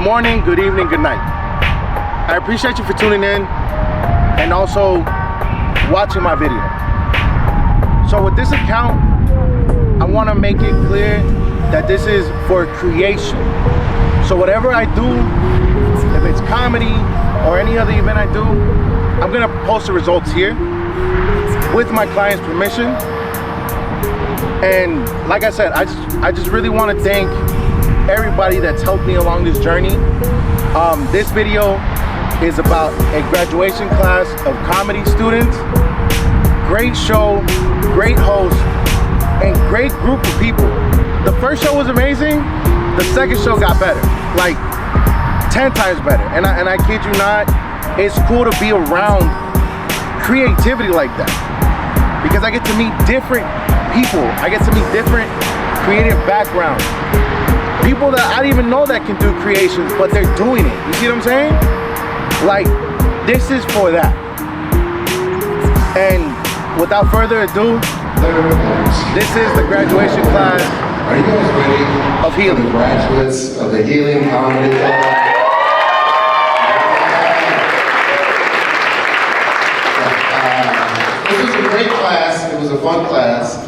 morning, good evening, good night. I appreciate you for tuning in and also watching my video. So with this account, I want to make it clear that this is for creation. So whatever I do, if it's comedy or any other event I do, I'm gonna post the results here with my client's permission. And like I said, I just really want to thank everybody that's helped me along this journey. This video is about a graduation class of comedy students. Great show, great host, and great group of people. The first show was amazing. The second show got better, like 10 times better. And I kid you not, it's cool to be around creativity like that, because I get to meet different people. I get to meet different creative backgrounds. People that I didn't even know that can do creations, but they're doing it. You see what I'm saying? Like, this is for that. And without further ado, this is the graduation class. Are you guys ready? Of Helium. For the graduates of the Helium Comedy ATL. This was a great class. It was a fun class.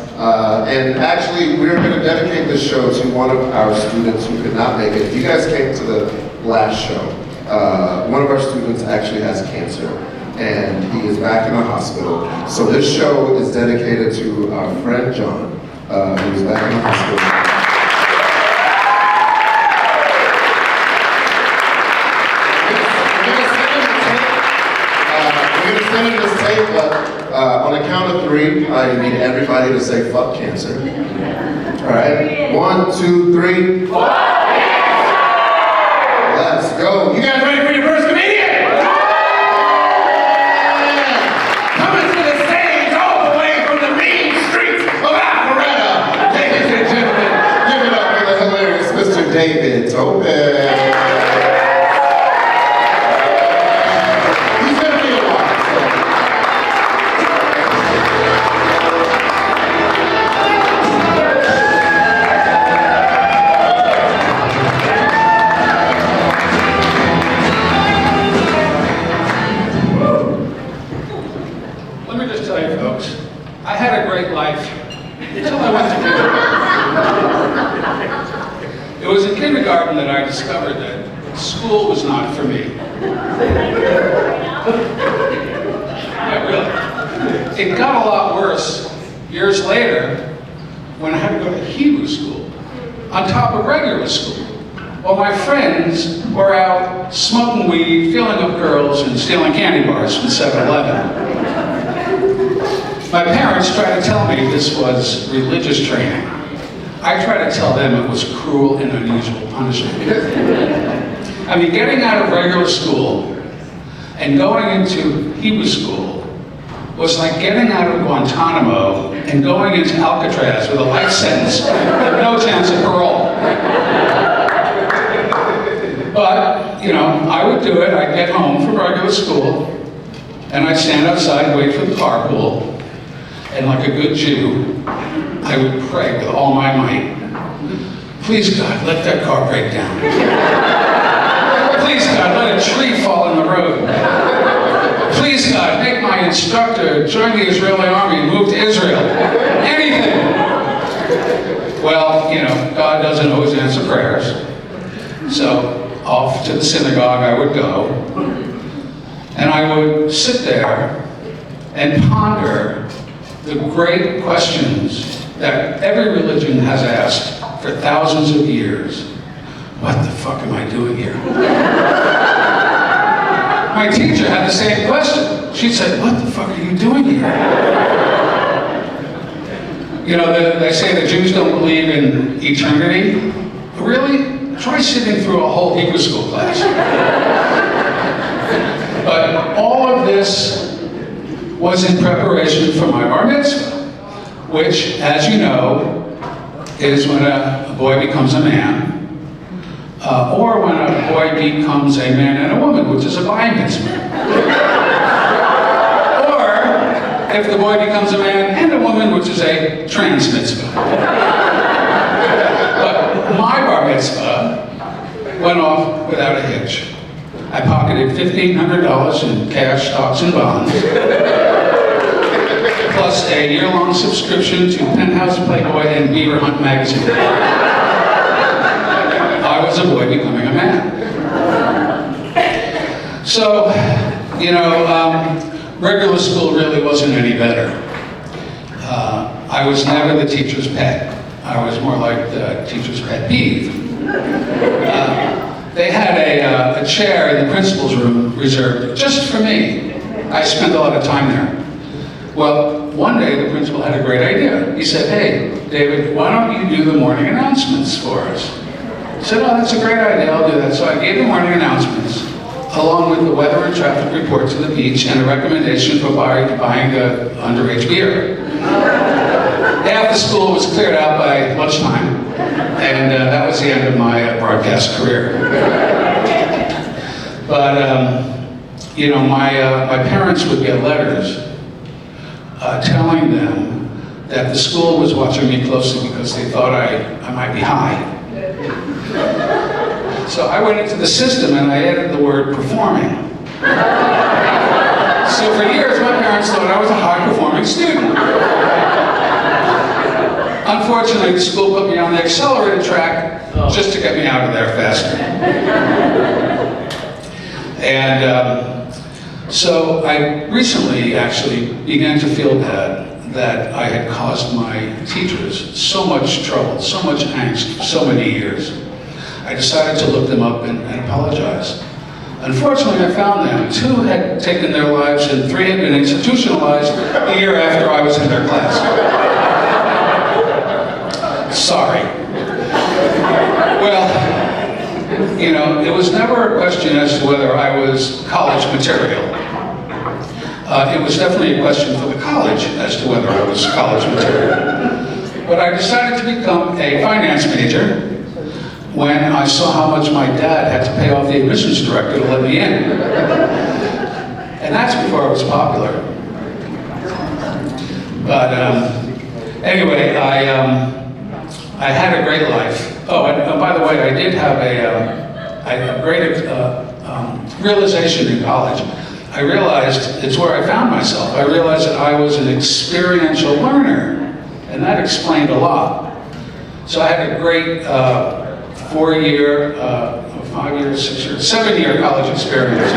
And actually, we're going to dedicate this show to one of our students who could not make it. If you guys came to the last show, one of our students actually has cancer, and he is back in the hospital. So this show is dedicated to our friend John, who's back in the hospital. We're going to send him this tape, but on the count of 3, I need everybody to say fuck cancer. All right? 1, 2, 3. Fuck cancer! Let's go. You guys ready for your first comedian? Coming to the stage all the way from the mean streets of Alpharetta. Ladies and gentlemen, give it up for the hilarious Mr. David Tobin. I had a great life until I went to kindergarten. It was in kindergarten that I discovered that school was not for me. Yeah, really. It got a lot worse years later when I had to go to Hebrew school on top of regular school, while my friends were out smoking weed, feeling up girls, and stealing candy bars from 7-Eleven. My parents tried to tell me this was religious training. I tried to tell them it was cruel and unusual punishment. I mean, getting out of regular school and going into Hebrew school was like getting out of Guantanamo and going into Alcatraz with a life sentence and no chance of parole. But, you know, I would do it. I'd get home from regular school and I'd stand outside, wait for the carpool. And like a good Jew, I would pray with all my might, please God, let that car break down. Please God, let a tree fall in the road. Please God, make my instructor join the Israeli army and move to Israel. Anything. Well, you know, God doesn't always answer prayers. So off to the synagogue I would go, and I would sit there and ponder the great questions that every religion has asked for thousands of years. What the fuck am I doing here? My teacher had the same question. She said, what the fuck are you doing here? You know, they say the Jews don't believe in eternity. Really? Try sitting through a whole Hebrew school class. But all of this was in preparation for my bar mitzvah, which, as you know, is when a boy becomes a man, or when a boy becomes a man and a woman, which is a bar mitzvah. Or if the boy becomes a man and a woman, which is a trans mitzvah. But my bar mitzvah went off without a hitch. I pocketed $1,500 in cash, stocks, and bonds, plus a year-long subscription to Penthouse, Playboy, and Beaver Hunt magazine. I was a boy becoming a man. So, you know, regular school really wasn't any better. I was never the teacher's pet. I was more like the teacher's pet peeve. They had a chair in the principal's room reserved just for me. I spent a lot of time there. Well, one day the principal had a great idea. He said, "Hey, David, why don't you do the morning announcements for us?" I said, "Oh, that's a great idea, I'll do that." So I gave the morning announcements, along with the weather and traffic report to the beach and a recommendation for buying underage beer. Half the school was cleared out by lunchtime, and that was the end of my broadcast career. But, you know, my parents would get letters telling them that the school was watching me closely because they thought I might be high. So I went into the system and I added the word performing. So for years, my parents thought I was a high-performing student. Unfortunately, the school put me on the accelerated track just to get me out of there faster. And so I recently actually began to feel bad that I had caused my teachers so much trouble, so much angst for so many years. I decided to look them up and apologize. Unfortunately, I found them. 2 had taken their lives and 3 had been institutionalized a year after I was in their class. Sorry. Well, you know, it was never a question as to whether I was college material. It was definitely a question for the college as to whether I was college material. But I decided to become a finance major when I saw how much my dad had to pay off the admissions director to let me in. And that's before I was popular. But anyway, I had a great life. Oh, and by the way, I did have a great realization in college. I realized it's where I found myself. I realized that I was an experiential learner, and that explained a lot. So I had a great 4-year, 5-year, 6-year, 7-year college experience.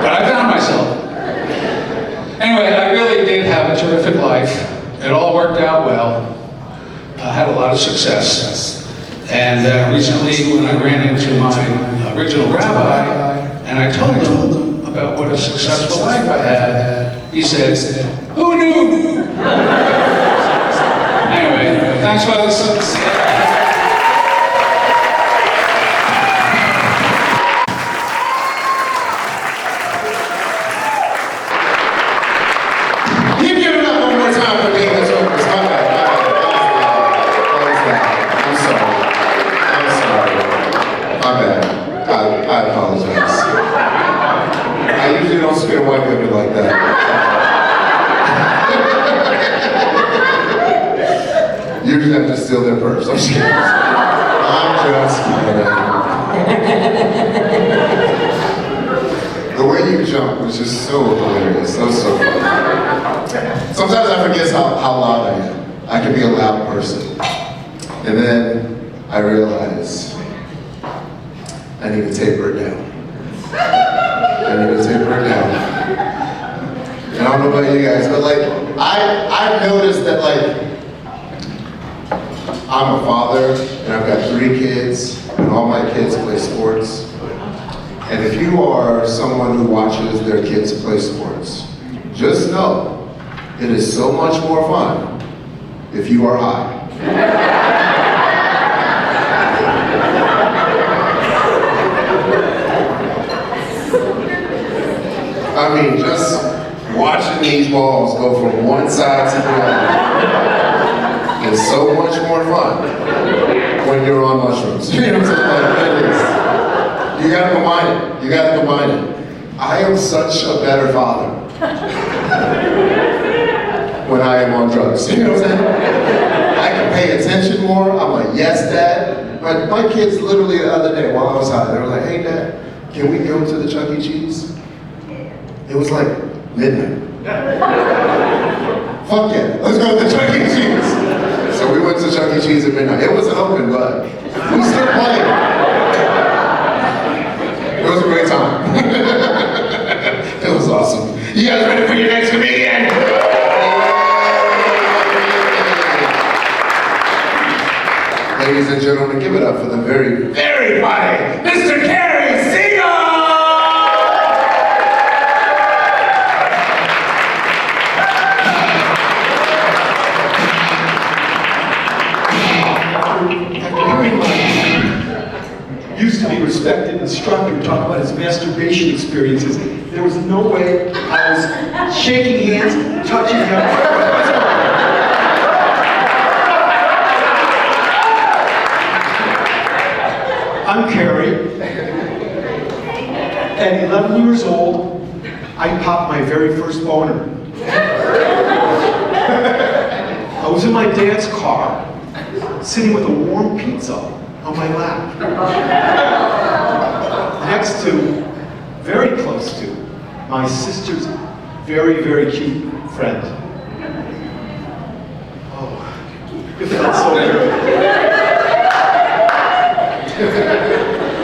But I found myself. Anyway, I really did have a terrific life. It all worked out well. I had a lot of success. And recently, when I ran into my original rabbi, and I told him about what a successful life I had, he said, "Who knew?" Anyway, thanks for listening. Usually I just steal their purse. I'm just kidding. I'm just kidding. The way you jump was just so hilarious. That was so fun. Sometimes I forget how loud I am. I can be a loud person. And then I realize I need to taper it down. And I don't know about you guys, but like, I've noticed that like, I'm a father, and I've got 3 kids, and all my kids play sports. And if you are someone who watches their kids play sports, just know it is so much more fun if you are high. I mean, just watching these balls go from one side to the other. It's so much more fun when you're on mushrooms. You know what I'm saying? You gotta combine it. I am such a better father when I am on drugs. You know what I'm saying? I can pay attention more. I'm like, yes, Dad. My kids literally the other day while I was out, they were like, hey, Dad, can we go to the Chuck E. Cheese? It was like midnight. Fuck yeah, let's go to the Chuck E. Cheese. So we went to Chuck E. Cheese at midnight. It wasn't open, but we still played. It was a great time. It was awesome. You guys ready for your next comedian? Ladies and gentlemen, give it up for the very, very funny Mr. VSean So! Used to be respected instructor talk about his masturbation experiences. There was no way I was shaking hands, touching him. I'm Carrie. At 11 years old, I popped my very first boner. I was in my dad's car, sitting with a warm pizza on my lap. Next to, very close to, my sister's very, very cute friend. Oh, it felt so good.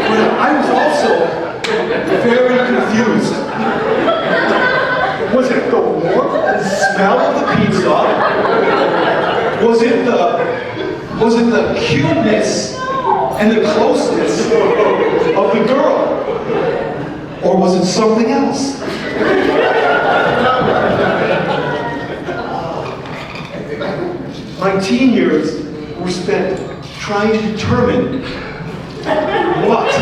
But I was also very confused. Was it the warmth and smell of the pizza? Was it the cuteness and the closeness of the girl? Or was it something else? My teen years were spent trying to determine what?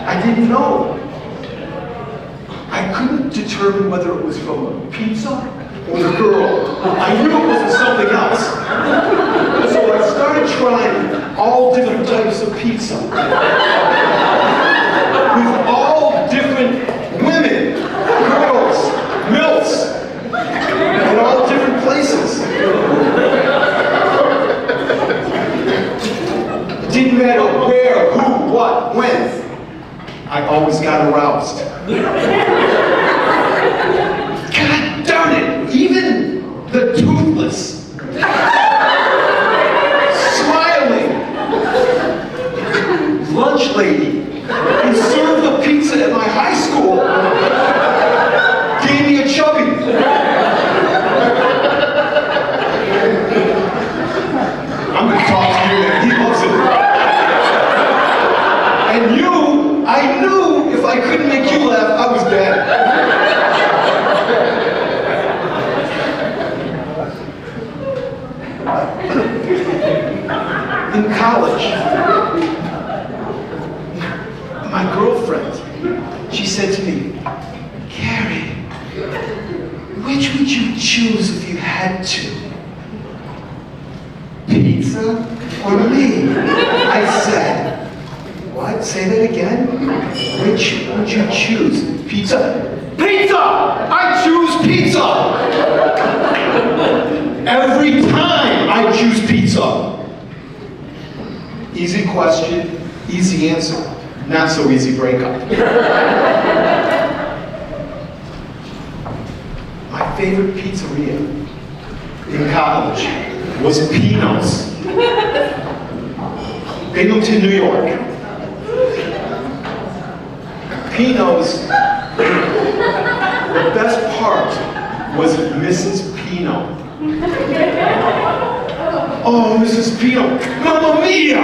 I didn't know. I couldn't determine whether it was from the pizza or the girl. I knew it wasn't something else. So I started trying all different types of pizza. With all different women, girls, MILFs, in all different places. It didn't matter where, who, what, when. I always got aroused. God darn it, even the toothless, smiling lunch lady who served the pizza at my high school gave me a chubby. I'm gonna talk to you man, he loves it. And you, I knew if I couldn't make you laugh, I was bad. In college, my girlfriend, she said to me, Carrie, which would you choose if you had to? Pizza or me? I said, what? Say that again? Which would you choose? Pizza? Pizza! I choose pizza! Every time I choose pizza. Easy question, easy answer. Not so easy breakup. My favorite pizzeria in college was Pino's. Binghamton, New York. Pino's, the best part was Mrs. Pino. Oh, Mrs. Pino, Mamma Mia!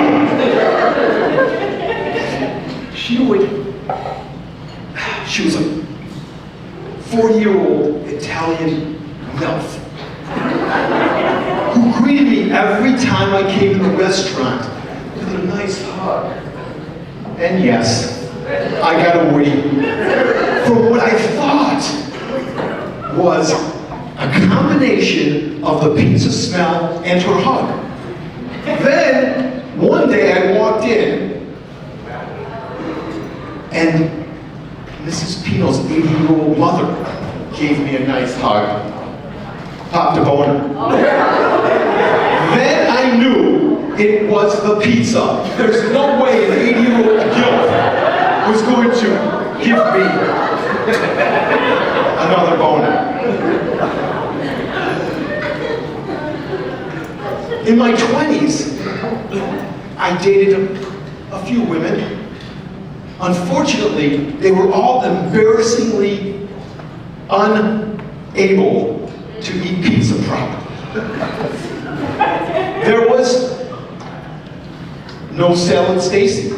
She was a 40-year-old Italian MILF who greeted me every time I came to the restaurant with a nice hug. And yes, I got away from what I thought was a combination of the pizza smell and her hug. Then, one day I walked in, and Pino's 80-year-old mother gave me a nice hug. Popped a boner. Then I knew it was the pizza. There's no way an 80-year-old gilf was going to give me another boner. In my 20s, I dated a few women. Unfortunately, they were all embarrassingly unable to eat pizza properly. There was no salad Stacy.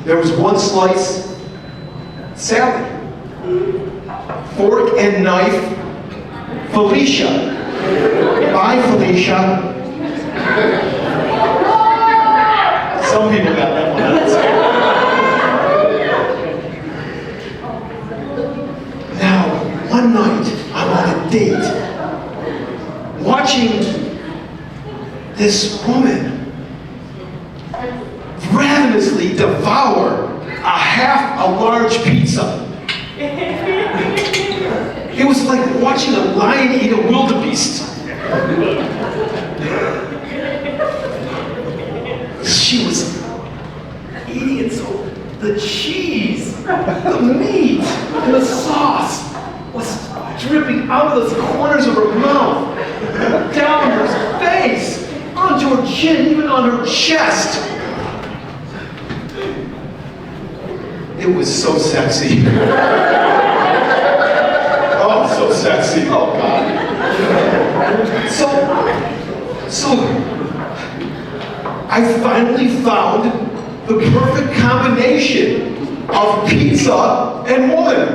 There was one slice Sally. Fork and knife Felicia. Bye, Felicia. Some people got that one. Now, one night, I'm on a date, watching this woman ravenously devour half a large pizza. It was like watching a lion eat a wildebeest. She was eating it so the cheese, the meat, and the sauce was dripping out of the corners of her mouth, down her face, onto her chin, even on her chest. It was so sexy. Oh, so sexy. Oh, God. So, I finally found the perfect combination of pizza and woman.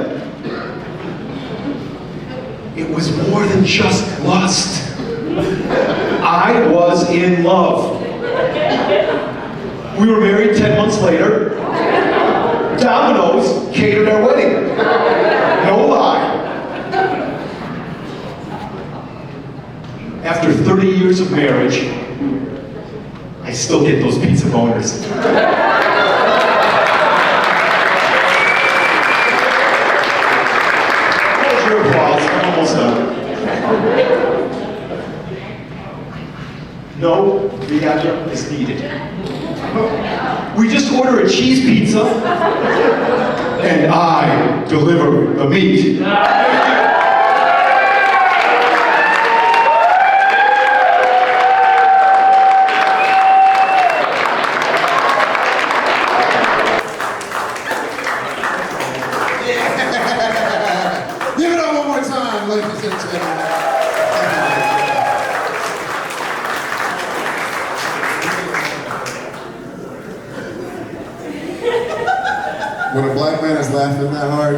It was more than just lust. I was in love. We were married 10 months later. Domino's catered our wedding. No lie. After 30 years of marriage, I still get those pizza boners. Hold your applause, I'm almost done. No Viagra is needed. We just order a cheese pizza, and I deliver the meat. Give it up one more time, ladies and gentlemen. When a black man is laughing that hard,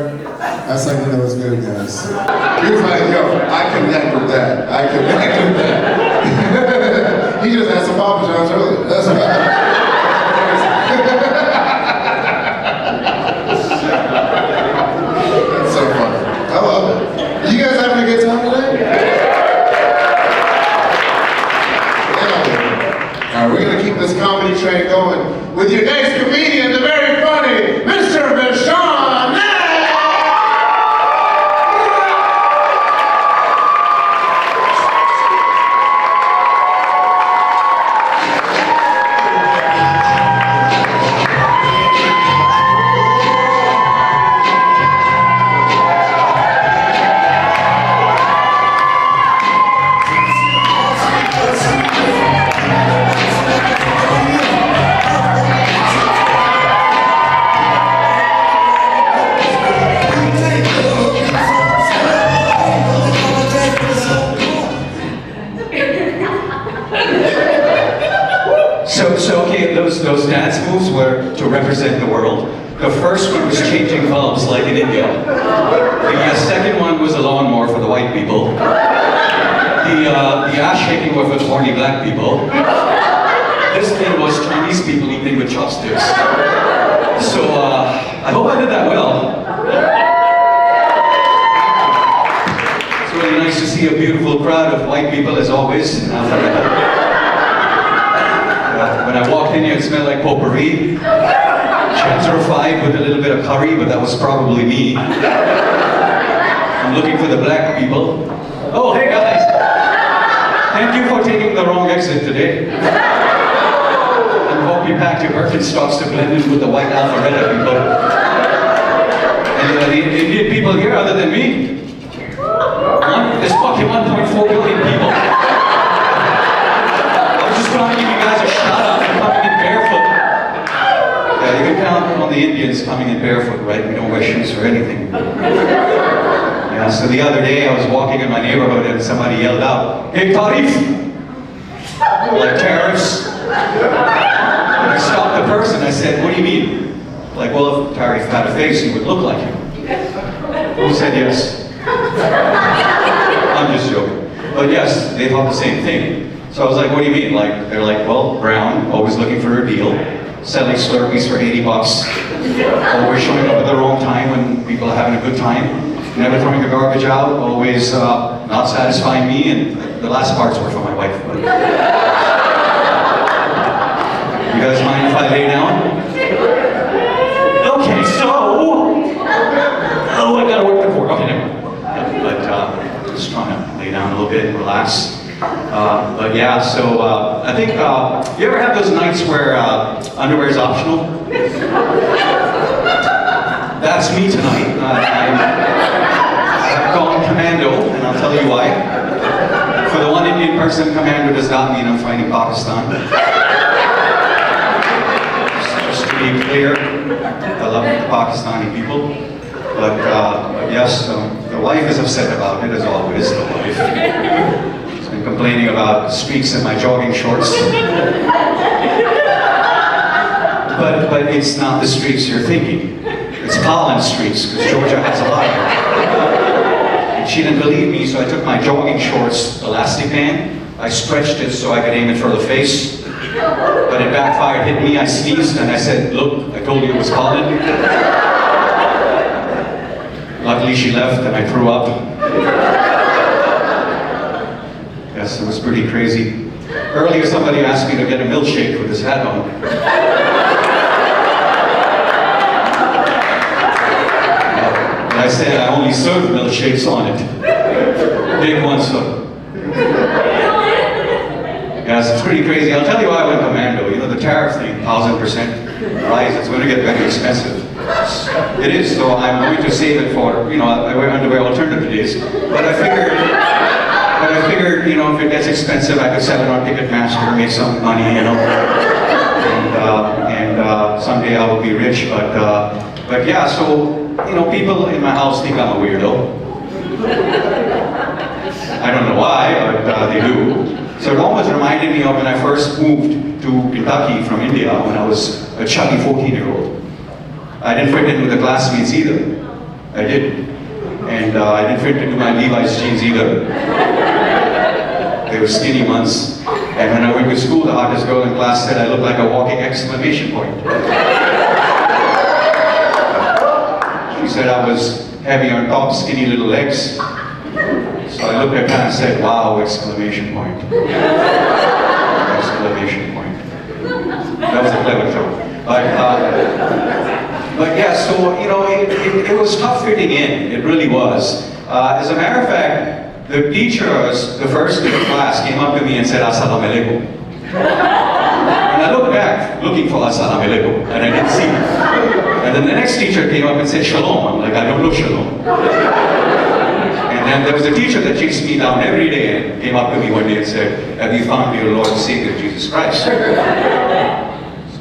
that's how you know it's good, guys. He was like, yo, I connect with that. I connect with that. He just had some Papa John's earlier. That's right. That's so funny. I love it. You guys having a good time today? Yeah. All right, we're going to keep this comedy train going with your next comedian, the very funny Mr. VSean Those dance moves were to represent the world. The first one was changing bulbs like in India. The second one was a lawnmower for the white people. The ass shaking were for the horny black people. This thing was Chinese people eating with chopsticks. So I hope I did that well. It's really nice to see a beautiful crowd of white people as always. When I walked in here, it smelled like potpourri. gentrified with a little bit of curry, but that was probably me. I'm looking for the black people. Oh, hey guys! Thank you for taking the wrong exit today. I hope you packed your Birkenstocks to blend in with the white Alpharetta people. And the Indian people here, other than me, there's fucking 1.4 billion people. I was just trying to give you guys a shout out for coming in barefoot. Yeah, you can count on the Indians coming in barefoot, right? We don't wear shoes or anything. Yeah, so the other day I was walking in my neighborhood and somebody yelled out, "Hey, Tarif!" Like tariffs. And I stopped the person, I said, "What do you mean?" Like, well, if Tarif had a face, he would look like him. Who said yes? I'm just joking. But yes, they thought the same thing. So I was like, what do you mean? Like, they're like, well, brown, always looking for a deal, selling Slurpees for 80 bucks, always showing up at the wrong time when people are having a good time, never throwing the garbage out, always not satisfying me, and the last parts were for my wife. But... You guys mind if I lay down? Okay, so... Oh, I gotta work the board. Okay, never mind. But just trying to lay down a little bit and relax. But yeah, so I think, you ever have those nights where underwear is optional? That's me tonight. I've gone commando, and I'll tell you why. For the one Indian person, commando does not mean I'm fighting Pakistan. Just to be clear, I love the Pakistani people. But yes, the wife is upset about it, as always, the wife. She's been complaining about streaks in my jogging shorts. But it's not the streaks you're thinking. It's pollen streaks, because Georgia has a lot of them. And she didn't believe me, so I took my jogging shorts elastic band, I stretched it so I could aim it for the face. But it backfired, hit me, I sneezed, and I said, look, I told you it was pollen. Luckily she left and I threw up. Yes, it was pretty crazy. Earlier somebody asked me to get a milkshake with his hat on. And I said I only serve milkshakes on it. Big ones though. Yes, it's pretty crazy. I'll tell you why I went commando. You know, the tariff thing, 1,000% rise, it's going to get very expensive. It is, so I'm going to save it for, you know, I wear underwear alternative days. But I figured, you know, if it gets expensive, I could sell it on Ticketmaster, make some money, you know. And someday I will be rich, but yeah, so, you know, people in my house think I'm a weirdo. I don't know why, but they do. So it almost reminded me of when I first moved to Kentucky from India when I was a chubby 14-year-old. I didn't fit in with the classmates either. I didn't. And I didn't fit into my Levi's jeans either. They were skinny ones. And when I went to school, the hottest girl in class said I looked like a walking exclamation point. She said I was heavy on top, skinny little legs. So I looked at her and said, wow, exclamation point. Exclamation point. That was a clever joke. But yeah, so, you know, it was tough fitting in. It really was. As a matter of fact, the teachers, the first day of class, came up to me and said, Assalamu alaikum. And I looked back, looking for Assalamu alaikum, and I didn't see him. And then the next teacher came up and said, Shalom. I'm like, I don't know Shalom. And then there was a teacher that chased me down every day and came up to me one day and said, have you found your Lord and Savior, Jesus Christ? So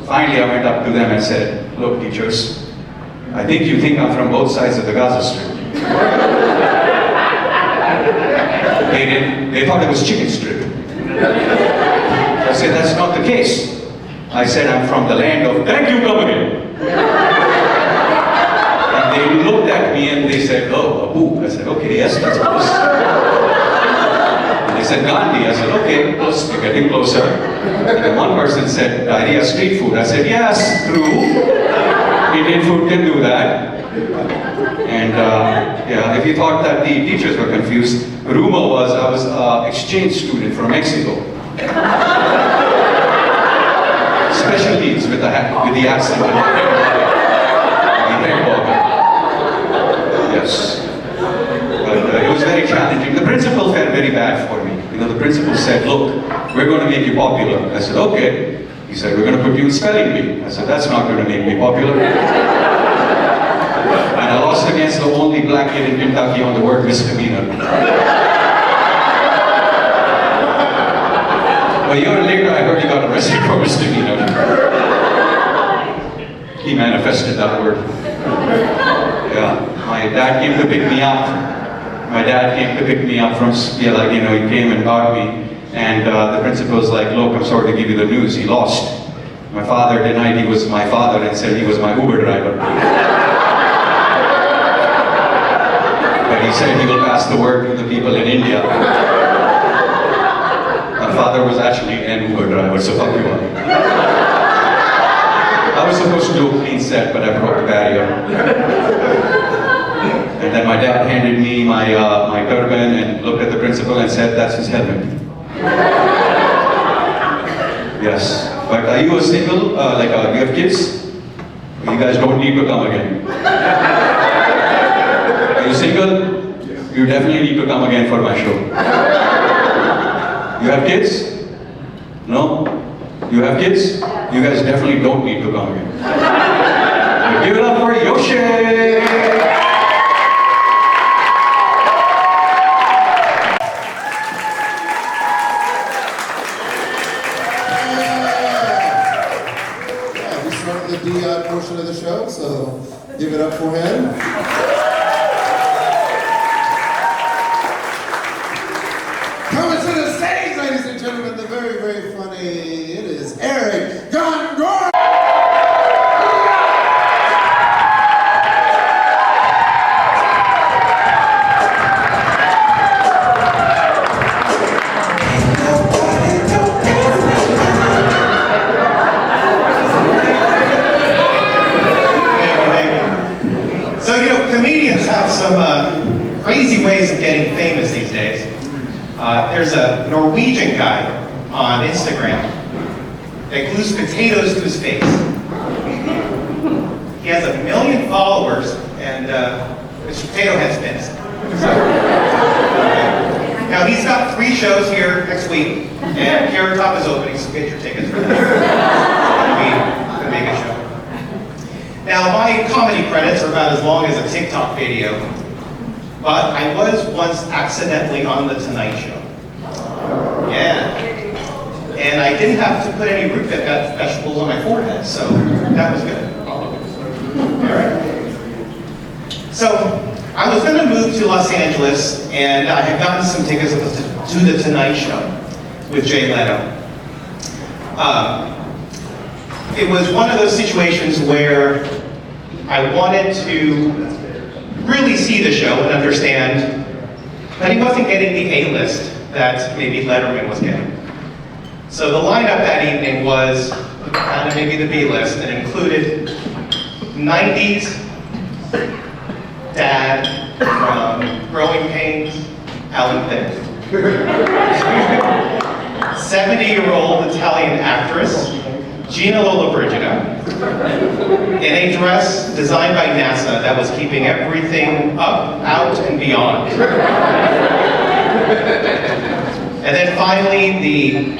finally I went up to them and said, look, teachers, I think you think I'm from both sides of the Gaza Strip. They didn't. They thought it was chicken strip. I said, that's not the case. I said, I'm from the land of, thank you, government. And they looked at me and they said, oh, Abu. I said, okay, yes, that's close. And they said, Gandhi. I said, okay, close, you're getting closer. And then one person said, diarrhea street food. I said, yes, true. Indian food can do that. And yeah, if you thought that the teachers were confused, rumor was I was an exchange student from Mexico. Special needs with the accent. different ballgame. Yes. But it was very challenging. The principal felt very bad for me. You know, the principal said, look, we're going to make you popular. I said, okay. He said, we're going to put you in spelling bee. I said, that's not going to make me popular. And I lost against the only black kid in Kentucky on the word misdemeanor. A year later, I heard he got arrested for misdemeanor. He manifested that word. Yeah, my dad came to pick me up. My dad came to pick me up from, yeah, like, you know, he came and got me. And the principal was like, look, I'm sorry to give you the news, he lost. My father denied he was my father and said he was my Uber driver. But he said he will pass the word to the people in India. My father was actually an Uber driver, so fuck you up. I was supposed to do a clean set, but I broke the barrier. And then my dad handed me my turban and looked at the principal and said, that's his helmet. Yes. But are you a single, you have kids? You guys don't need to come again. Are you single? You definitely need to come again for my show. You have kids? No? You have kids? You guys definitely don't need to come again. But give it up for Yoshee! Portion of the show, so give it up for him. Coming to the stage, ladies and gentlemen, the very, very funny, it is Eric Grad. Crazy ways of getting famous these days. There's a Norwegian guy on Instagram that glues potatoes to his face. He has 1 million followers, and his potato head spins. Now he's got 3 shows here next week, and Carrot Top is opening, so get your tickets for that. It's gonna be a good show. Now my comedy credits are about as long as a TikTok video. But I was once accidentally on The Tonight Show. Yeah. And I didn't have to put any root vegetables on my forehead, so that was good. All right. So I was going to move to Los Angeles, and I had gotten some tickets to The Tonight Show with Jay Leno. It was one of those situations where I wanted to really see the show and understand that he wasn't getting the A-list that maybe Letterman was getting. So the lineup that evening was kind of maybe the B-list, and included 90s dad from Growing Pains, Alan Thicke. 70-year-old Italian actress, Gina Lollobrigida, in a dress designed by NASA that was keeping everything up, out, and beyond. And then finally, the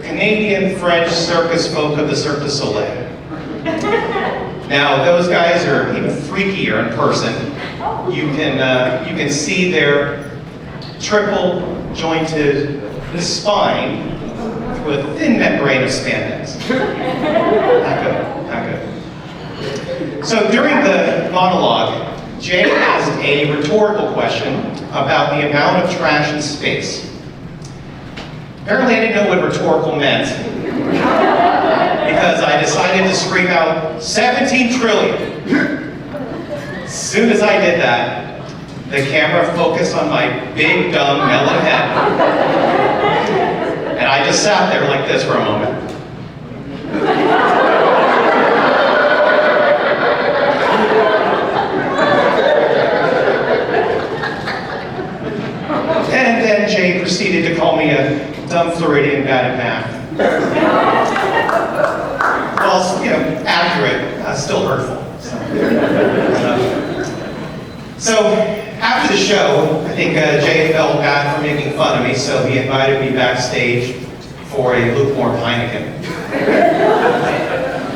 Canadian-French circus folk of the Cirque du Soleil. Now, those guys are even freakier in person. You can see their triple-jointed spine through a thin membrane of spandex. Not good, not good. So during the monologue, Jay asked a rhetorical question about the amount of trash in space. Apparently I didn't know what rhetorical meant, because I decided to scream out, 17 trillion. As soon as I did that, the camera focused on my big, dumb, melon head. And I just sat there like this for a moment. And then Jay proceeded to call me a dumb Floridian bad at math. Well, you know, accurate, still hurtful. So. So, after the show, I think Jay felt bad for making fun of me, so he invited me backstage for a lukewarm Heineken.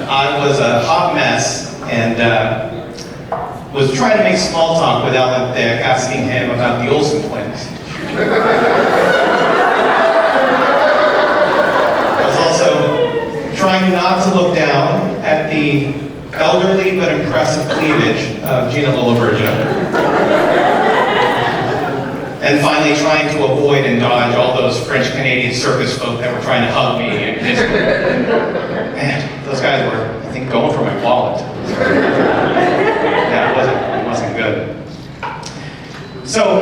I was a hot mess and was trying to make small talk with Alan Thicke, asking him about the Olsen twins. I was also trying not to look down at the elderly but impressive cleavage of Gina Lollobrigida. And finally trying to avoid and dodge all those French-Canadian circus folk that were trying to hug me and kiss me. Man, those guys were, I think, going for my wallet. Yeah, it wasn't good. So,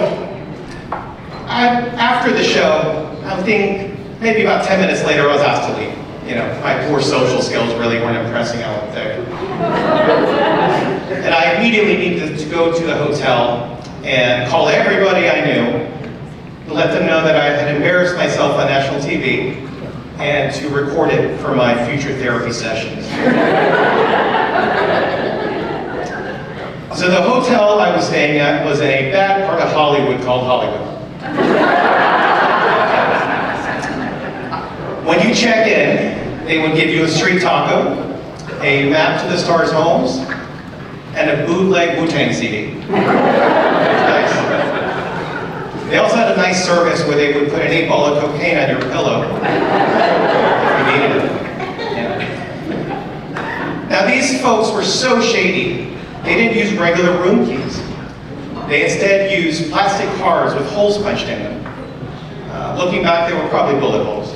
after the show, I think maybe about 10 minutes later, I was asked to leave. You know, my poor social skills really weren't impressing Alan Thicke. And I immediately needed to go to the hotel and call everybody I knew to let them know that I had embarrassed myself on national TV and to record it for my future therapy sessions. So the hotel I was staying at was in a bad part of Hollywood called Hollywood. When you check in, they would give you a street taco, a map to the stars' homes, and a bootleg Wu-Tang CD. Nice. They also had a nice service where they would put an 8-ball of cocaine on your pillow if you needed it. Yeah. Now these folks were so shady, they didn't use regular room keys. They instead used plastic cards with holes punched in them. Looking back, they were probably bullet holes.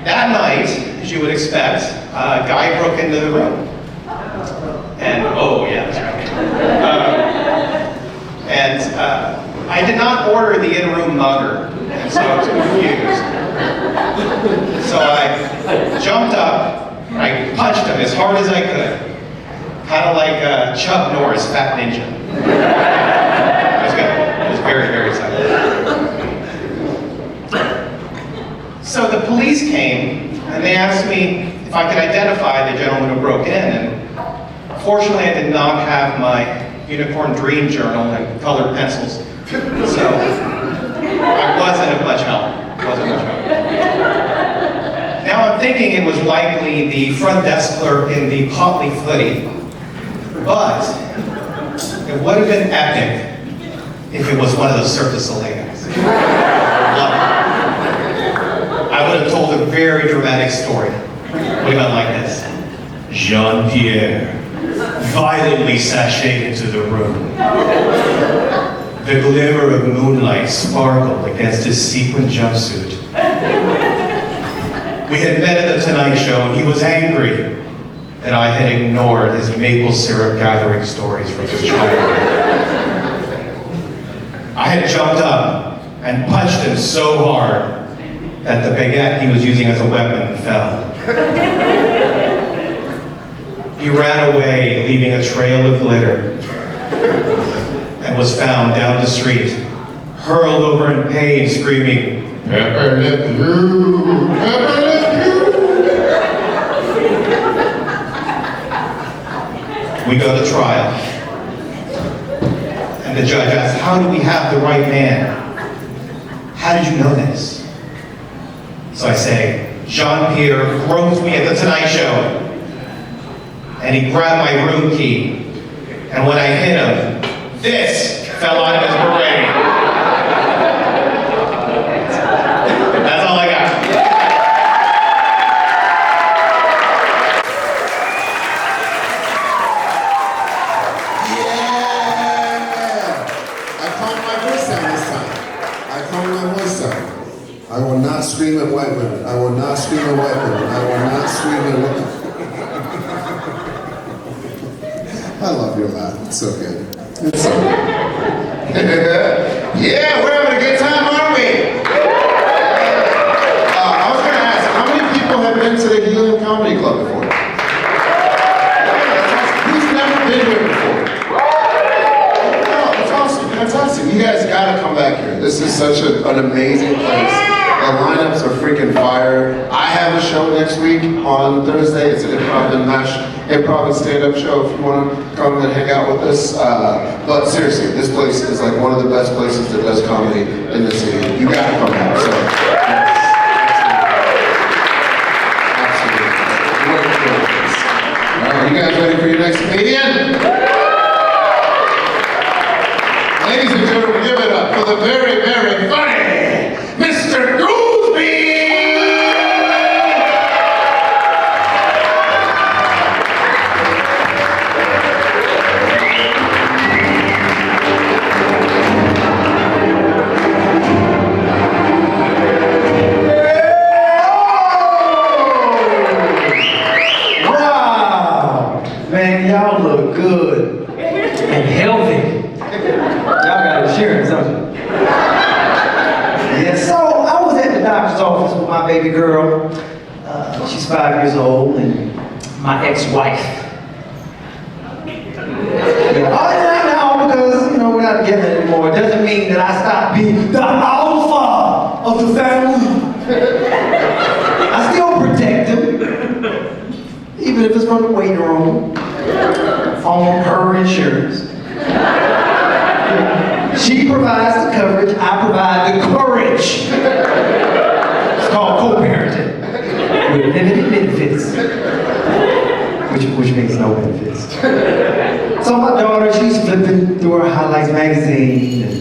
That night, as you would expect, a guy broke into the room. And, oh yeah, that's right. I did not order the in-room mugger, and so I was confused. So I jumped up, and I punched him as hard as I could. Kind of like Chuck Norris, Fat Ninja. It was good. It was very, very exciting. So the police came, and they asked me if I could identify the gentleman who broke in, and fortunately I did not have my Unicorn Dream Journal and colored pencils, so I wasn't of much help. Now I'm thinking it was likely the front desk clerk in the Potley Flitty, but it would have been epic if it was one of the Cirque du Soleil guys. I would have told a very dramatic story. Would have gone like this. Jean-Pierre violently sashayed into the room. The glimmer of moonlight sparkled against his sequin jumpsuit. We had met at the Tonight Show, and he was angry that I had ignored his maple syrup gathering stories from his childhood. I had jumped up and punched him so hard that the baguette he was using as a weapon fell. He ran away, leaving a trail of glitter, and was found down the street, hurled over in pain, screaming, "Pepper Le Pew! Pepper Le Pew!" We go to trial, and the judge asked, "How do we have the right man? How did you know this?" So I say, "Jean-Pierre groped me at the Tonight Show, and he grabbed my room key, and when I hit him, this fell out of his beret." That's all I got. Yeah! I calmed my voice down this time. I calmed my voice down. I will not scream at white women. I will not scream at white women. I will not scream at women. I love your laugh. It's so good. It's so good. Yeah, we're having a good time, aren't we? I was going to ask, how many people have been to the Helium Comedy Club before? Who's never been here before? Oh, that's awesome. Fantastic. You guys got to come back here. This is such an amazing place. lineups are freaking fire. I have a show next week on Thursday. It's an improv and stand-up show if you want to come and hang out with us. But seriously, this place is like one of the best places that does comedy in the city. You gotta come out. So, absolutely. All right, you guys ready for your next comedian? Ladies and gentlemen, give it up for the very, very funny Mr. Goolsby! Wow! Man, y'all look good and healthy. Y'all got insurance, don't you? Yeah, so I was at the doctor's office with my baby girl. She's 5 years old, and my ex-wife. Yeah, all right now, because, you know, we're not together anymore. It doesn't mean that I stopped being the alpha of the family. I still protect him, even if it's from the waiting room, on her insurance. She provides the coverage, I provide the courage. It's called co-parenting. With limited benefits. Which means no benefits. So my daughter, she's flipping through her highlights magazine, and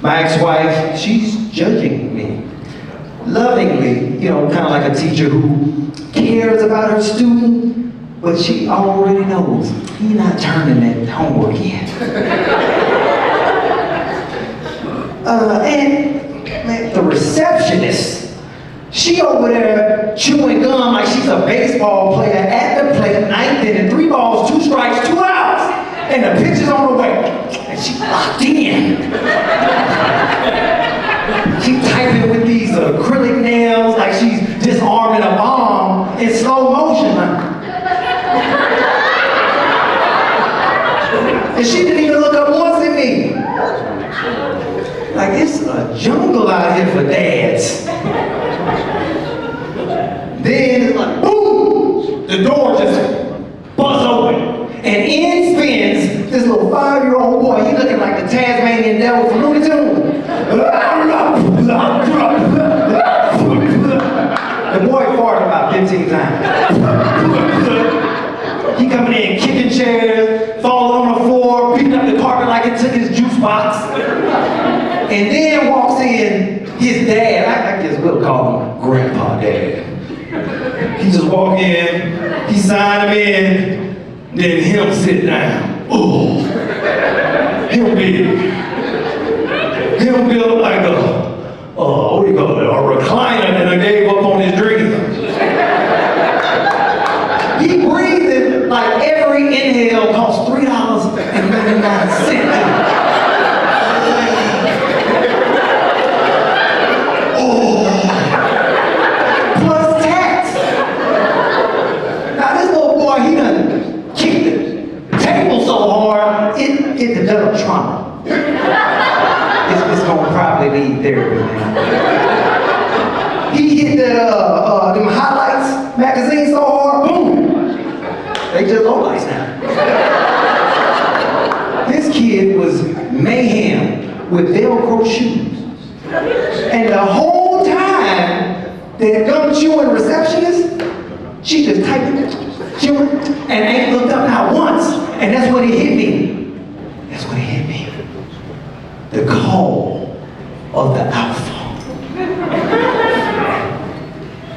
my ex-wife, she's judging me. Lovingly, you know, kind of like a teacher who cares about her student, but she already knows he's not turning that homework in. And man, the receptionist, she over there chewing gum like she's a baseball player at the plate, ninth inning, 3 balls, 2 strikes, 2 outs, and the pitch is on the way, and she locked in. She typing with these acrylic nails like she's disarming a bomb in slow motion. And she didn't even look up once at me. Like, it's a jungle out here for dads. Then it's like, boom! The door just busts open. And in spins this little 5-year-old boy. He looking like the Tasmanian devil from Looney Tunes. The boy farted about 15 times. He coming in, kicking chairs, falling on the floor, beating up the carpet like it took his juice box. And then walks in his dad. I guess we'll call him Grandpa Dad. He just walk in, he sign him in, then him sit down. Oh, him big. Him built like a, what do you call it, a recliner that I gave up on his dream. He breathing like every inhale costs $3.99. It developed trauma. It's gonna probably need therapy now. He hit that them highlights magazine so hard, boom! They just low lights now. This kid was mayhem with Velcro shoes. And the whole time, that gum chewing receptionist, she just typing it, chewing, and ain't looked up not once. And that's when it hit me. That's when it hit me. The call of the alpha.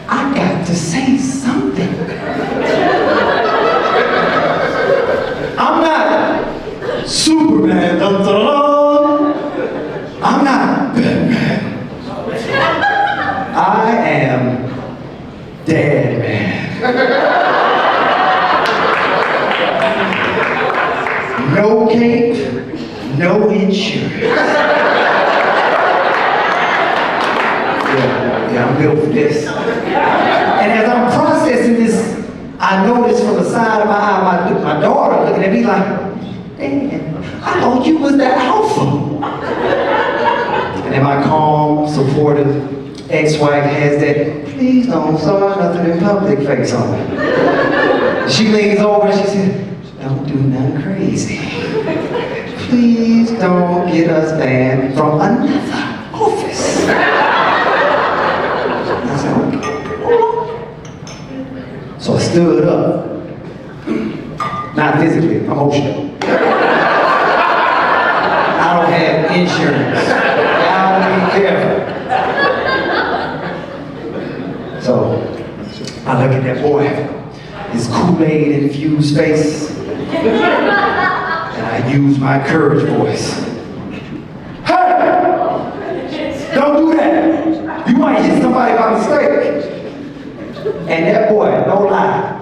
I got to say something. I'm not Superman, dun, dun, dun. I'm not Batman. I am Dad Man. No cape, no insurance. Yeah, I'm built for this. And as I'm processing this, I noticed from the side of my eye, my daughter looking at me like, "Damn, I thought you was the alpha." And in my calm, supportive, ex-wife has that, please don't start nothing in public face on her. She leans over and she said, don't do nothing crazy. Please don't get us banned from another office. I said, okay. So I stood up. Not physically, emotionally. I don't have insurance. Y'all be careful. So I look at that boy, his Kool-Aid infused face, and I use my courage voice. Hey! Don't do that! You might hit somebody by mistake. And that boy, no lie,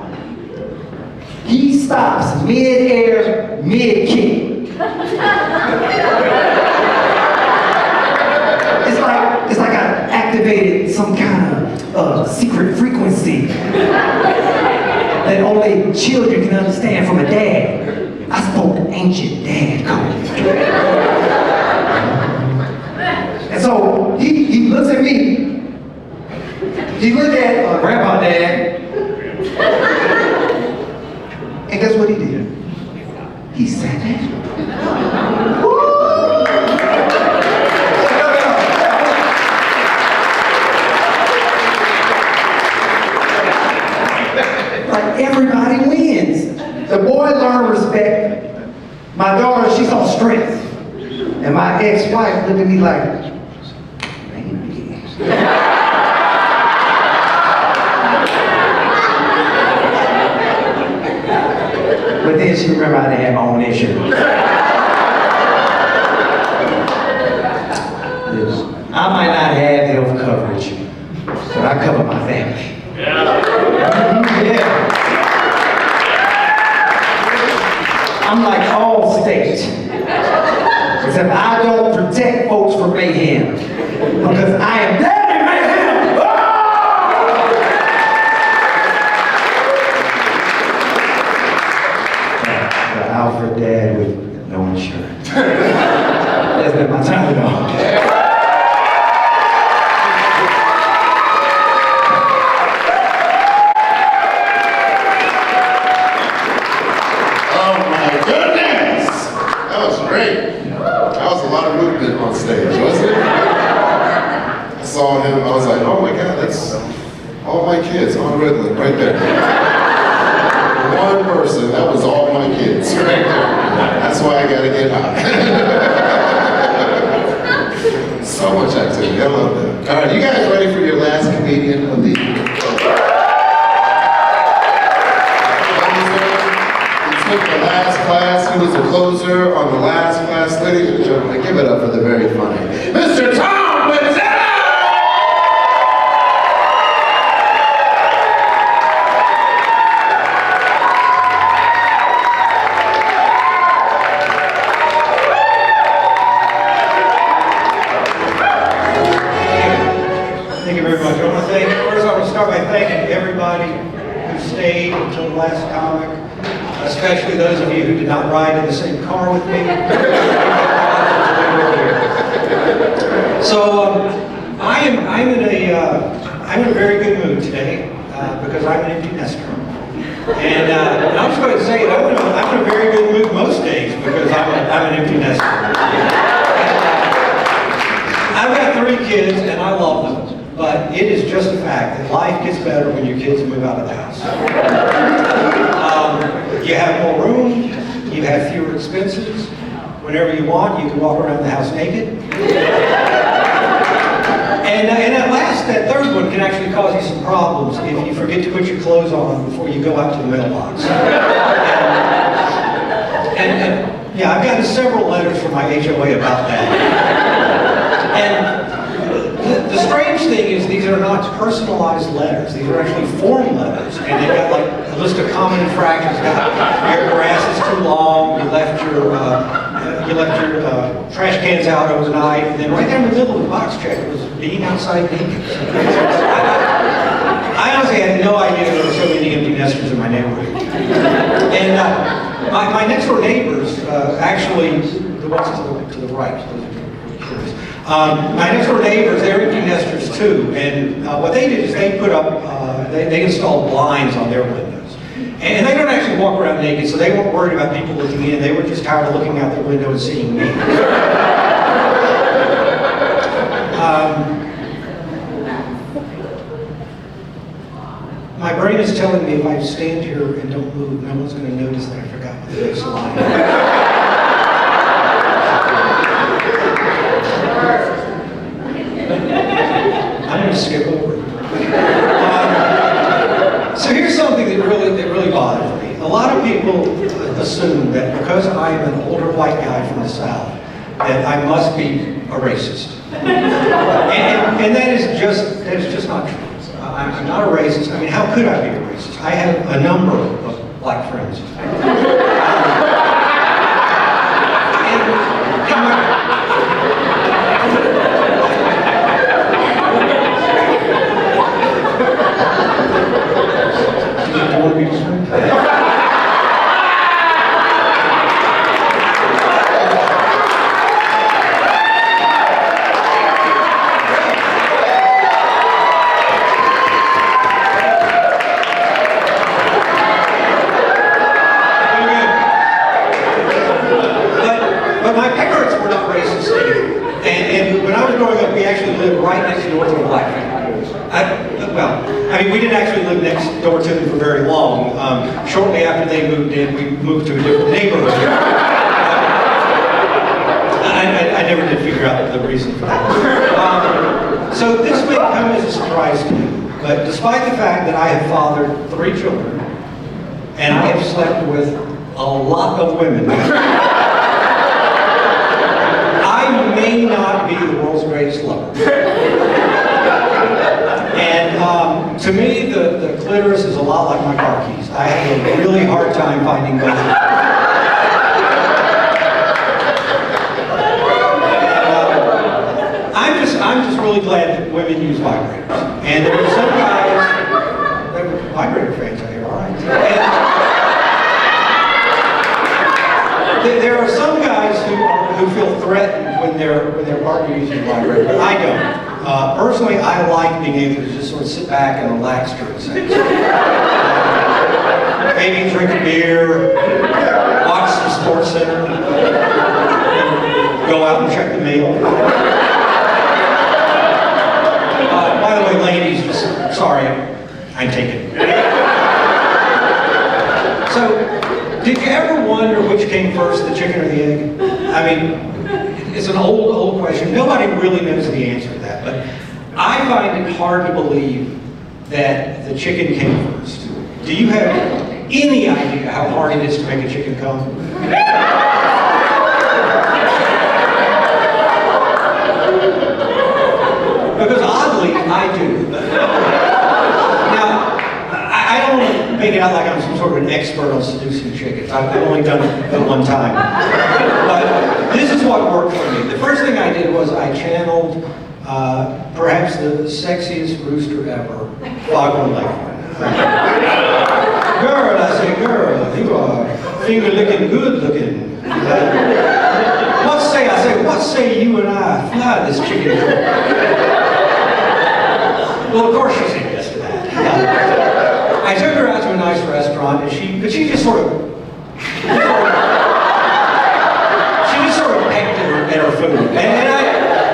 he stops mid-air, mid-kick. It's like I activated some kind of secret frequency that only children can understand from a dad. I spoke ancient dad code. And so he looks at me. He looked at Grandpa Dad. And guess what he did? He sat down. Woo! Like everybody wins. The boy learned respect. My daughter, she saw strength. And my ex-wife looked at me like, baby. But then she remembered I didn't have my own insurance. I might not have health coverage, but I cover my family. Yeah. I'm like Allstate, except I don't protect folks from mayhem, because I am dead in mayhem. Alfred dad with no insurance. That's been my time though. Oh my goodness! That was great. That was a lot of movement on stage, wasn't it? I saw him, I was like, oh my God, that's all my kids on Riddler right there. One person, that was all my kids, right there. That's why I gotta get high. So much activity, I love that. All right, you guys ready for your last comedian of the evening? He took the last class, he was a closer on the last class. Ladies and gentlemen, give it up for the very funny Mr. Tom Pattillo! Especially those of you who did not ride in the same car with me. So I'm in a very good mood today because I'm an empty nester. And I'm just going to say it, I'm in a very good mood most days because I'm an empty nester. I've got 3 kids and I love them, but it is just a fact that life gets better when your kids move out of the house. You have more room, you have fewer expenses. Whenever you want, you can walk around the house naked. And at last, that third one can actually cause you some problems if you forget to put your clothes on before you go out to the mailbox. And yeah, I've gotten several letters from my HOA about that. And the strange thing is these are not personalized letters. These are actually form letters. And they've got like a list of common infractions. Your grass is too long, you left your trash cans out overnight, and then right there in the middle of the box check was being outside naked. I honestly had no idea there were so many empty nesters in my neighborhood. And my next door neighbors, actually the ones to the right, My next door neighbors, they're empty nesters too, and what they did is they put up, they installed blinds on their windows. And they don't actually walk around naked, so they weren't worried about people looking in. They were just tired of looking out their window and seeing me. My brain is telling me if I stand here and don't move, no one's going to notice that I forgot what the next line is. I'm going to skip over it. So here's something that really bothers me. A lot of people assume that because I am an older white guy from the South, that I must be a racist. And that is just not true. I'm not a racist. I mean, how could I be a racist? I have a number of black friends. We didn't actually live next door to them for very long. Shortly after they moved in, we moved to a different neighborhood. I never did figure out the reason for that. So this may come as a surprise to you, but despite the fact that I have fathered 3 children, and I have slept with a lot of women, I may not be the world's greatest lover. And to me, the clitoris is a lot like my car keys. I have a really hard time finding both. I'm just really glad that women use vibrators. And there are some guys, there were vibrator fans out here, all right. And there are some guys who feel threatened when their partner uses a vibrator, but I don't. Personally, I like being able to just sort of sit back and relax during sex. Maybe drink a beer, watch some Sports Center, go out and check the mail. By the way, ladies, sorry, I'm taken. So, did you ever wonder which came first, the chicken or the egg? I mean, it's an old question. Nobody really knows the answer to that, but I find it hard to believe that the chicken came first. Do you have any idea how hard it is to make a chicken come? Because oddly, I do. Now, I don't want to make it out like I'm some sort of an expert on seducing chickens. I've only done it one time. But this is what worked for me. The first thing I did was I channeled perhaps the sexiest rooster ever, Foghorn Leghorn. Girl, I say, girl, you are finger-licking, good-looking. What say you and I fly this chicken trip? Well, of course she said yes to that. I took her out to a nice restaurant, and she just sort of pecked at her food. And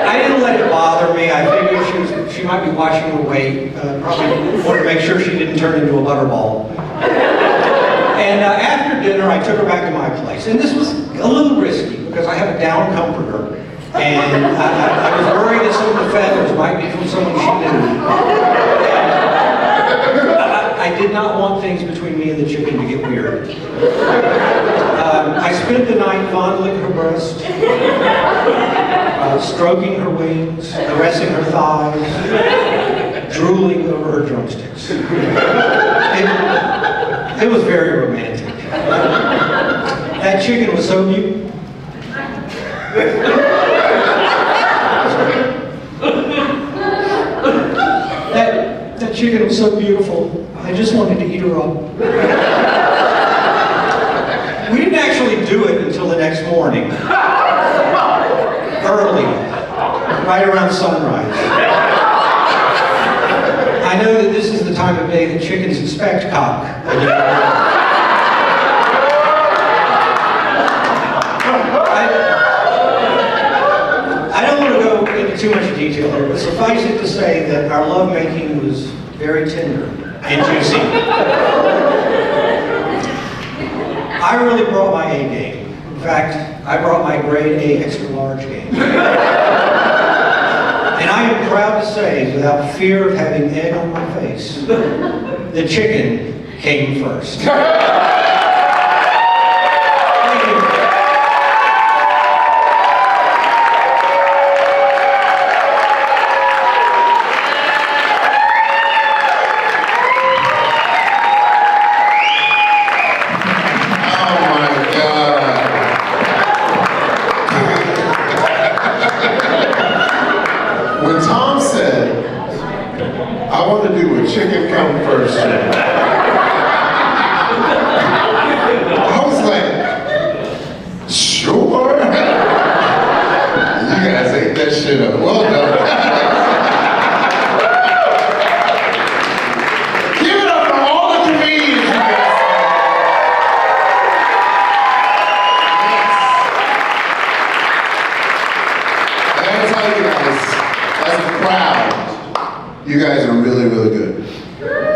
I didn't let it bother me. I figured she might be watching her weight, probably wanted to make sure she didn't turn into a butterball. And after dinner, I took her back to my place. And this was a little risky because I have a down comforter. And I was worried that some of the feathers might be from someone she knew. I did not want things between me and the chicken to get weird. I spent the night fondling her breast, stroking her wings, caressing her thighs, drooling over her drumsticks. It was very romantic. That chicken was so beautiful. That chicken was so beautiful, I just wanted to eat her up. We didn't actually do it until the next morning. Early. right around sunrise. I know that this is the time of day that chickens expect cock. I don't want to go into too much detail here, but suffice it to say that our lovemaking was very tender and juicy. I really brought my A game. In fact, I brought my grade A extra large game. And I am proud to say, without fear of having egg on my face, the chicken came first. Thank you. When Tom said, I want to do a chicken come first, I was like, sure. You guys ate that shit up. Well done. Give it up for all the comedians, you guys. I gotta tell you guys, as a crowd, you guys are really, really good.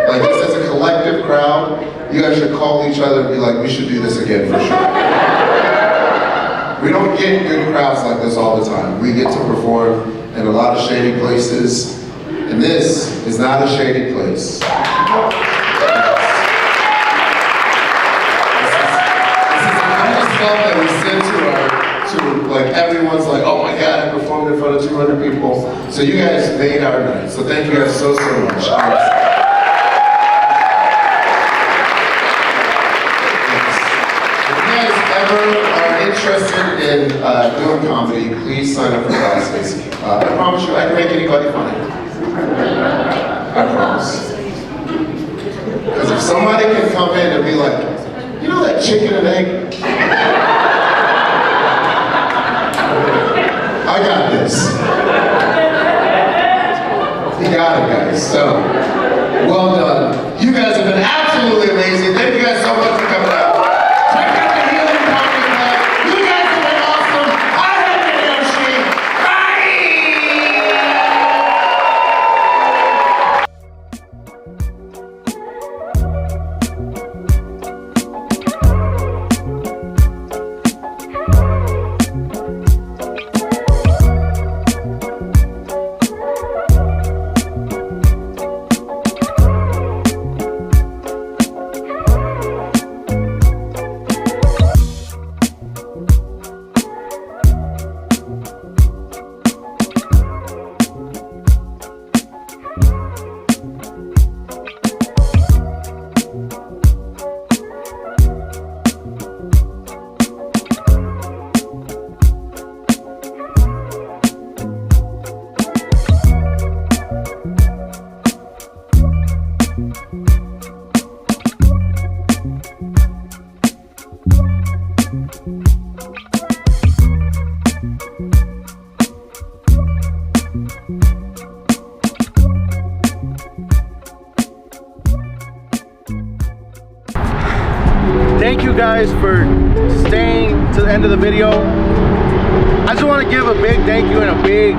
Like, just as a collective crowd, you guys should call each other and be like, we should do this again for sure. We don't get good crowds like this all the time. We get to perform in a lot of shady places, and this is not a shady place. This is the kind of stuff that we send to like everyone's like, oh my God, I performed in front of 200 people. So you guys made our night. So thank you guys so much. If you guys ever are interested in doing comedy, please sign up for classes. I promise you, I can make anybody funny. I promise. Because if somebody can come in and be like, you know that chicken and egg? I got this. You got it, guys. So, well done. You guys have been absolutely amazing. Thank you guys so much for coming out. Check out the Helium Comedy Club. You guys have been awesome. I have been Yoshee. Thank you guys for staying to the end of the video. I just want to give a big thank you and a big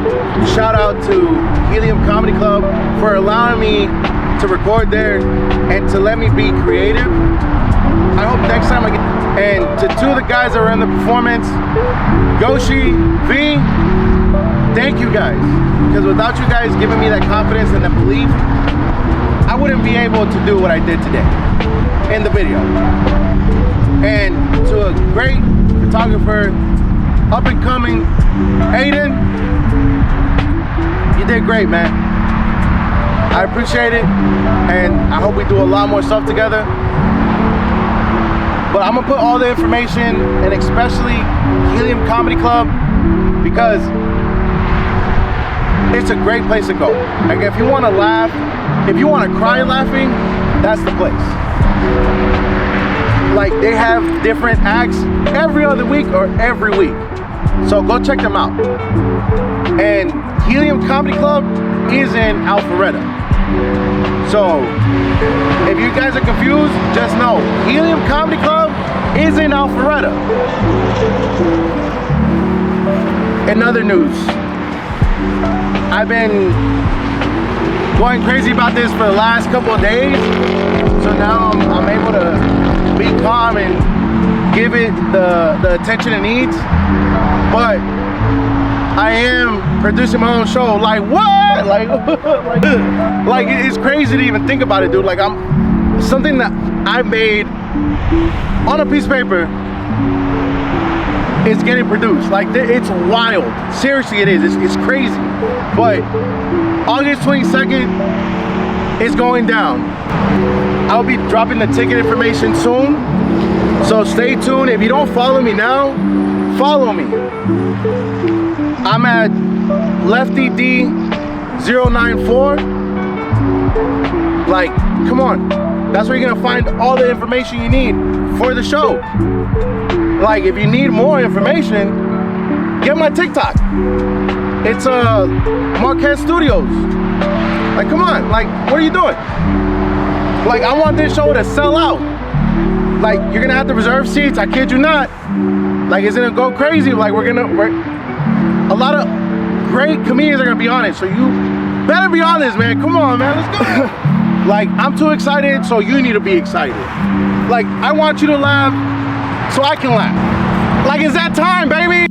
shout out to Helium Comedy Club for allowing me to record there and to let me be creative. I hope next time I get, and to two of the guys that were in the performance, Yoshee, V, thank you guys. Because without you guys giving me that confidence and the belief, I wouldn't be able to do what I did today in the video. And to a great photographer, up and coming, Aiden, you did great, man. I appreciate it, and I hope we do a lot more stuff together. But I'm gonna put all the information, and especially Helium Comedy Club, because it's a great place to go. Like, if you wanna laugh, if you wanna cry laughing, that's the place. Like, they have different acts every other week or every week. So go check them out. And Helium Comedy Club is in Alpharetta. So if you guys are confused, just know Helium Comedy Club is in Alpharetta. In other news, I've been going crazy about this for the last couple of days. So now I'm able to be calm and give it the attention it needs. But I am producing my own show. Like what? Like it's crazy to even think about it, dude. Like I'm something that I made on a piece of paper is getting produced. Like it's wild. Seriously, it is. It's crazy. But August 22nd is going down. I'll be dropping the ticket information soon. So stay tuned. If you don't follow me now, follow me. I'm at Lefty D094. Like, come on. That's where you're gonna find all the information you need for the show. Like, if you need more information, get my TikTok. It's Marquez Studios. Like, come on. Like, what are you doing? Like, I want this show to sell out. Like, you're gonna have to reserve seats. I kid you not. Like, it's gonna go crazy. Like, a lot of great comedians are gonna be on it. So you better be on this, man. Come on, man. Let's go. Like, I'm too excited, so you need to be excited. Like, I want you to laugh so I can laugh. Like, it's that time, baby.